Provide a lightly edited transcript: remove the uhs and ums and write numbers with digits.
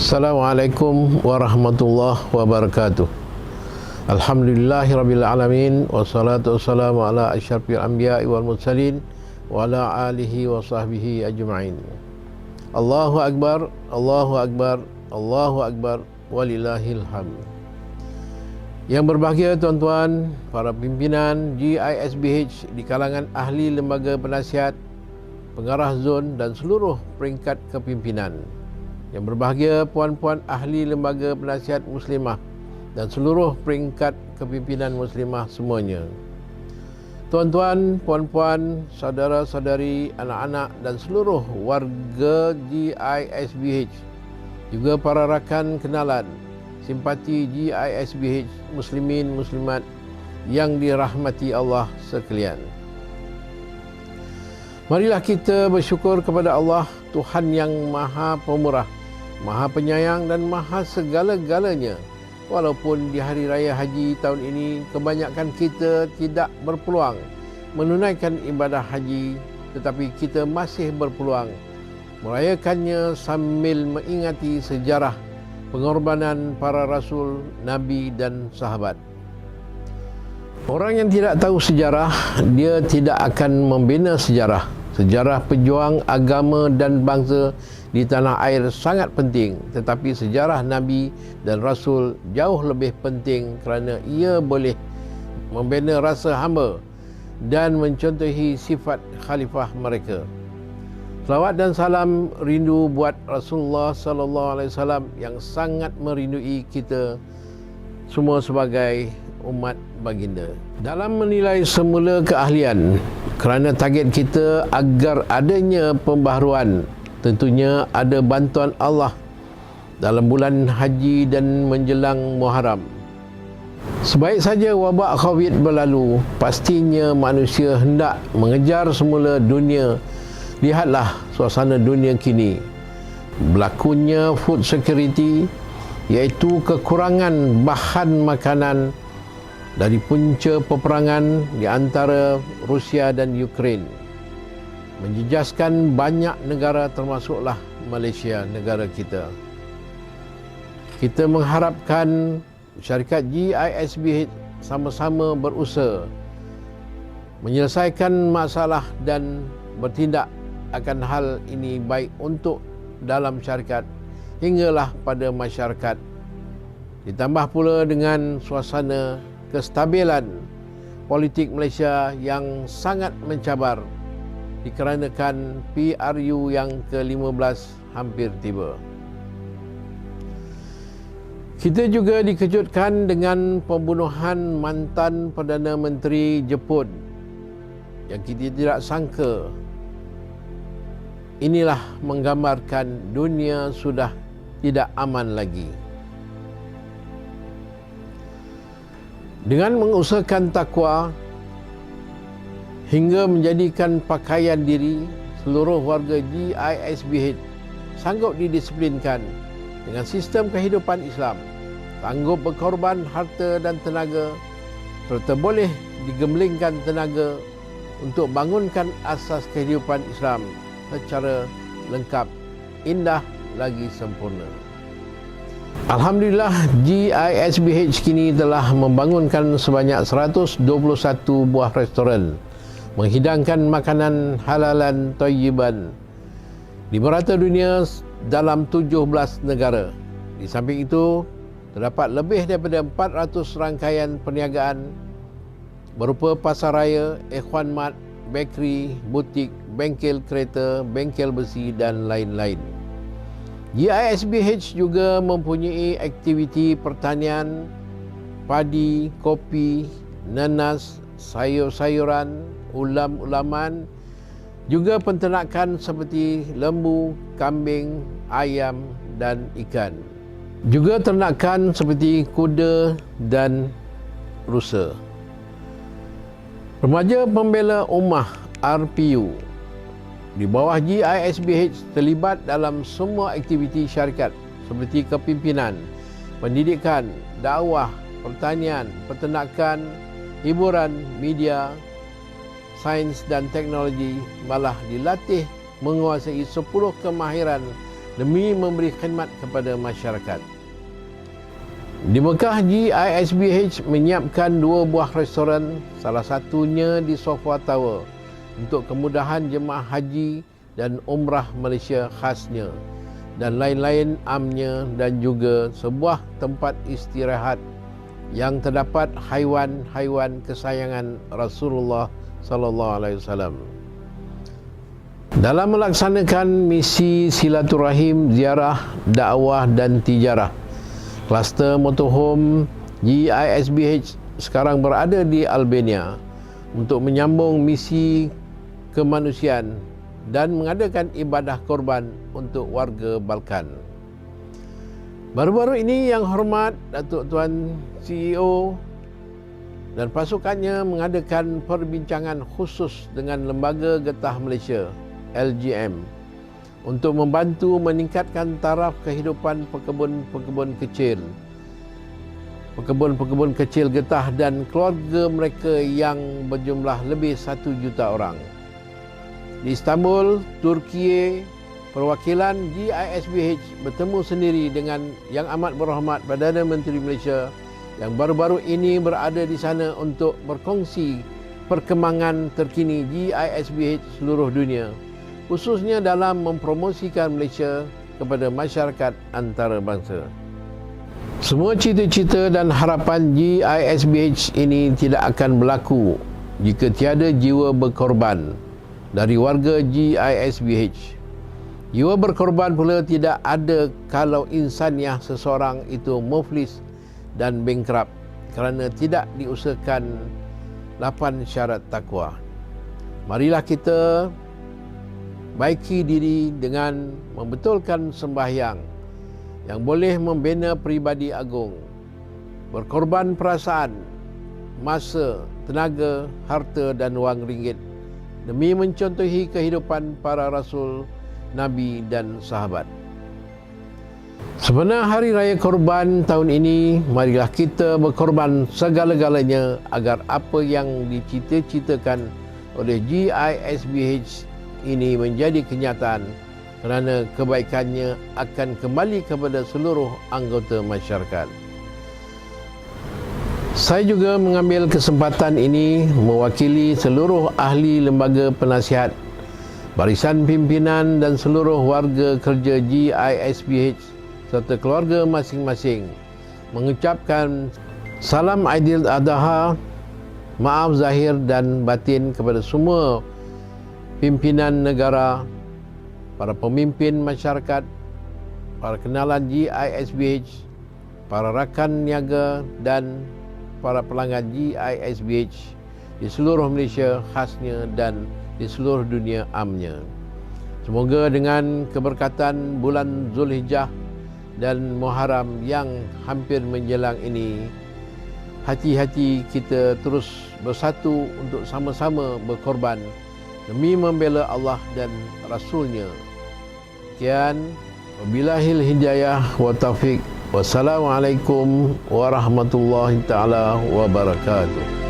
Assalamualaikum warahmatullahi wabarakatuh. Alhamdulillahirabbil alamin wassalatu wassalamu ala asyrafil anbiya'i wal mursalin wa ala alihi wa sahbihi ajma'in. Allahu akbar, Allahu akbar, Allahu akbar, walillahil hamd. Yang berbahagia tuan-tuan, para pimpinan GISBH di kalangan ahli lembaga penasihat, pengarah zon dan seluruh peringkat kepimpinan. Yang berbahagia puan-puan ahli lembaga penasihat muslimah dan seluruh peringkat kepimpinan muslimah semuanya. Tuan-tuan, puan-puan, saudara-saudari, anak-anak dan seluruh warga GISBH, juga para rakan kenalan simpati GISBH muslimin muslimat yang dirahmati Allah sekalian. Marilah kita bersyukur kepada Allah, Tuhan yang Maha Pemurah, Maha Penyayang dan Maha segala-galanya. Walaupun di Hari Raya Haji tahun ini kebanyakan kita tidak berpeluang menunaikan ibadah haji, tetapi kita masih berpeluang merayakannya sambil mengingati sejarah pengorbanan para rasul, nabi dan sahabat. Orang yang tidak tahu sejarah, dia tidak akan membina sejarah. Sejarah pejuang agama dan bangsa di tanah air sangat penting, tetapi sejarah nabi dan rasul jauh lebih penting kerana ia boleh membina rasa hamba dan mencontohi sifat khalifah mereka. Selawat dan salam rindu buat Rasulullah sallallahu alaihi wasallam yang sangat merindui kita semua sebagai umat baginda. Dalam menilai semula keahlian, kerana target kita agar adanya pembaharuan, tentunya ada bantuan Allah dalam bulan haji dan menjelang Muharram. Sebaik saja wabak Covid berlalu, pastinya manusia hendak mengejar semula dunia. Lihatlah suasana dunia kini. Berlakunya food security, iaitu kekurangan bahan makanan dari punca peperangan di antara Rusia dan Ukraine, menjejaskan banyak negara termasuklah Malaysia, negara kita. Kita mengharapkan syarikat GISBH sama-sama berusaha menyelesaikan masalah dan bertindak akan hal ini baik untuk dalam syarikat hinggalah pada masyarakat. Ditambah pula dengan suasana kestabilan politik Malaysia yang sangat mencabar dikarenakan PRU yang ke-15 hampir tiba. Kita juga dikejutkan dengan pembunuhan mantan Perdana Menteri Jepun yang kita tidak sangka. Inilah menggambarkan dunia sudah tidak aman lagi. Dengan mengusahakan takwa hingga menjadikan pakaian diri, seluruh warga GISBH sanggup didisiplinkan dengan sistem kehidupan Islam, sanggup berkorban harta dan tenaga, serta boleh digemblengkan tenaga untuk bangunkan asas kehidupan Islam secara lengkap, indah lagi sempurna. Alhamdulillah, GISBH kini telah membangunkan sebanyak 121 buah restoran menghidangkan makanan halalan thayyiban di merata dunia dalam 17 negara. Di samping itu, terdapat lebih daripada 400 rangkaian perniagaan berupa pasar raya, Ikhwan Mart, bakery, butik, bengkel kereta, bengkel besi dan lain-lain. GISBH juga mempunyai aktiviti pertanian, padi, kopi, nanas, sayur-sayuran, ulam-ulaman, juga penternakan seperti lembu, kambing, ayam dan ikan. Juga ternakan seperti kuda dan rusa. Remaja Pembela Ummah RPU di bawah GISBH terlibat dalam semua aktiviti syarikat seperti kepimpinan, pendidikan, dakwah, pertanian, peternakan, hiburan, media, sains dan teknologi, malah dilatih menguasai 10 kemahiran demi memberi khidmat kepada masyarakat. Di Mekah, GISBH menyiapkan 2 buah restoran, salah satunya di Sofa Tower, untuk kemudahan jemaah haji dan umrah Malaysia khasnya, dan lain-lain amnya, dan juga sebuah tempat istirahat yang terdapat haiwan-haiwan kesayangan Rasulullah sallallahu alaihi wasallam. Dalam melaksanakan misi silaturahim, ziarah, dakwah dan tijarah, kluster motorhome GISBH sekarang berada di Albania untuk menyambung misi kemanusiaan dan mengadakan ibadah korban untuk warga Balkan. Baru-baru ini Yang Hormat Datuk Tuan CEO dan pasukannya mengadakan perbincangan khusus dengan Lembaga Getah Malaysia LGM untuk membantu meningkatkan taraf kehidupan pekebun-pekebun kecil getah dan keluarga mereka yang berjumlah lebih 1 juta orang. Di Istanbul, Turki, perwakilan GISBH bertemu sendiri dengan Yang Amat Berhormat Perdana Menteri Malaysia yang baru-baru ini berada di sana untuk berkongsi perkembangan terkini GISBH seluruh dunia, khususnya dalam mempromosikan Malaysia kepada masyarakat antarabangsa. Semua cita-cita dan harapan GISBH ini tidak akan berlaku jika tiada jiwa berkorban dari warga GISBH. Jiwa berkorban pula tidak ada kalau insaniah seseorang itu muflis dan bankrupt kerana tidak diusahakan 8 syarat takwa. Marilah kita baiki diri dengan membetulkan sembahyang yang boleh membina peribadi agung, berkorban perasaan, masa, tenaga, harta dan wang ringgit demi mencontohi kehidupan para rasul, nabi dan sahabat. Sebenar Hari Raya Korban tahun ini, marilah kita berkorban segala-galanya agar apa yang dicita-citakan oleh GISBH ini menjadi kenyataan, kerana kebaikannya akan kembali kepada seluruh anggota masyarakat. Saya juga mengambil kesempatan ini mewakili seluruh ahli lembaga penasihat, barisan pimpinan dan seluruh warga kerja GISBH serta keluarga masing-masing mengucapkan salam Aidiladha, maaf zahir dan batin kepada semua pimpinan negara, para pemimpin masyarakat, para kenalan GISBH, para rakan niaga dan para pelanggan GISBH di seluruh Malaysia khasnya dan di seluruh dunia amnya. Semoga dengan keberkatan bulan Zulhijjah dan Muharram yang hampir menjelang ini, hati-hati kita terus bersatu untuk sama-sama berkorban demi membela Allah dan Rasulnya. Sekian, wabillahil hidayah wa taufiq. Wassalamualaikum warahmatullahi taala wabarakatuh.